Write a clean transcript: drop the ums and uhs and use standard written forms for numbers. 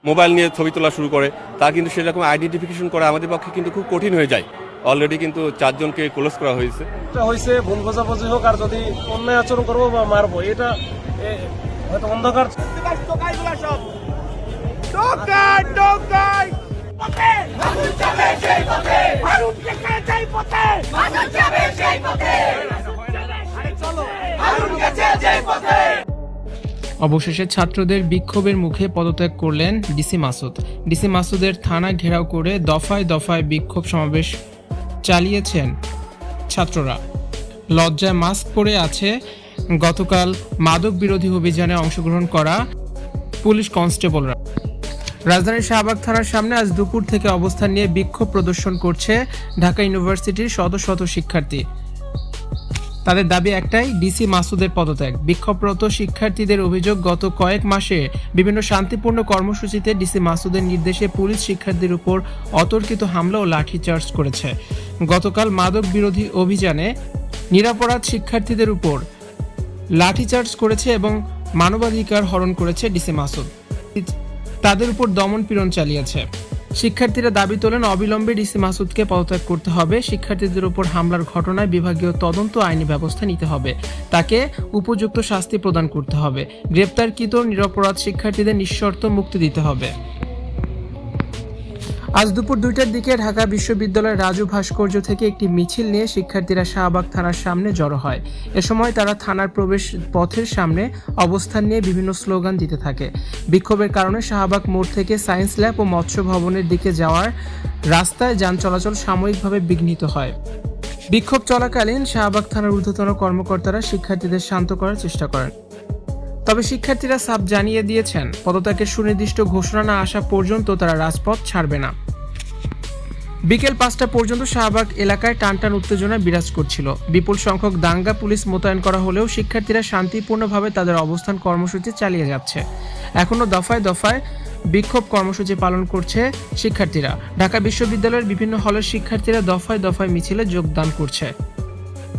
Mobile নিয়ে ছবি তোলা শুরু করে, তা কিন্তু সেরকম আইডেন্টিফিকেশন করা আমাদের পক্ষে কিন্তু খুব কঠিন হয়ে যায়। অলরেডি কিন্তু 4 জনকে ক্লোজ করা হয়েছে। এটা হয়েছে ভুল বোঝাবুঝি হোক, আর যদি অন্যায় আচরণ করবো বা মারবো, এটা হয়তো অন্ধকার। অবশেষে ছাত্রদের বিক্ষোভের মুখে পদত্যাগ করলেন ডিসি মাসুদ। ডিসি মাসুদের থানা ঘেরাও করে দফায় দফায় বিক্ষোভ সমাবেশ চালিয়েছেন ছাত্ররা। লজ্জায় মাস্ক পরে আছে গতকাল মাদক বিরোধী অভিযানে অংশগ্রহণ করা পুলিশ কনস্টেবলরা। রাজধানীর শাহবাগ থানার সামনে আজ দুপুর থেকে অবস্থান নিয়ে বিক্ষোভ প্রদর্শন করছে ঢাকা ইউনিভার্সিটির শত শত শিক্ষার্থী। তাদের দাবি একটাই, ডিসি মাসুদের পদত্যাগ। বিক্ষোভরত শিক্ষার্থীদের অভিযোগ, গত কয়েক মাসে বিভিন্ন শান্তিপূর্ণ কর্মসূচিতে ডিসি মাসুদের নির্দেশে পুলিশ শিক্ষার্থীদের উপর অতর্কিত হামলা ও লাঠিচার্জ করেছে। গতকাল মাদক বিরোধী অভিযানে নিরপরাধ শিক্ষার্থীদের উপর লাঠিচার্জ করেছে এবং মানবাধিকার হরণ করেছে ডিসি মাসুদ। তাদের উপর দমন পীড়ন চালিয়েছে। শিক্ষার্থীরা দাবি তোলেন, অবিলম্বে ডিসি মাসুদকে পদত্যাগ করতে হবে। শিক্ষার্থীদের উপর হামলার ঘটনায় বিভাগীয় তদন্ত আইনি ব্যবস্থা নিতে হবে। তাকে উপযুক্ত শাস্তি প্রদান করতে হবে। গ্রেপ্তারকৃত নিরপরাধ শিক্ষার্থীদের নিঃশর্ত মুক্তি দিতে হবে। আজ দুপুর 2টার দিকে ঢাকা বিশ্ববিদ্যালয়ের রাজু ভাস্কর্য থেকে একটি মিছিল নিয়ে শিক্ষার্থীরা শাহবাগ থানার সামনে জড়ো হয়। এ সময় তারা থানার প্রবেশ পথের সামনে অবস্থান নিয়ে বিভিন্ন স্লোগান দিতে থাকে। বিক্ষোভের কারণে শাহবাগ মোড় থেকে সায়েন্স ল্যাব ও মৎস্য ভবনের দিকে যাওয়ার রাস্তায় যান চলাচল সাময়িকভাবে বিঘ্নিত হয়। বিক্ষোভ চলাকালীন শাহবাগ থানার ঊর্ধ্বতন কর্মকর্তারা শিক্ষার্থীদের শান্ত করার চেষ্টা করেন। তবে শিক্ষার্থীরা সাফ জানিয়ে দিয়েছেন, পদত্যাগের সুনির্দিষ্ট ঘোষণা না আসা পর্যন্ত তারা রাজপথ ছাড়বে না। বিকেল 5টা পর্যন্ত শাহবাগ এলাকায় টানটান উত্তেজনা বিরাজ করছিল। বিপুল সংখ্যক দাঙ্গা পুলিশ মোতায়েন করা হলেও শিক্ষার্থীরা শান্তিপূর্ণভাবে তাদের অবস্থান কর্মসূচি চালিয়ে যাচ্ছে। এখনও দফায় দফায় বিক্ষোভ কর্মসূচি পালন করছে শিক্ষার্থীরা। ঢাকা বিশ্ববিদ্যালয়ের বিভিন্ন হলের শিক্ষার্থীরা দফায় দফায় মিছিলে যোগদান করছে।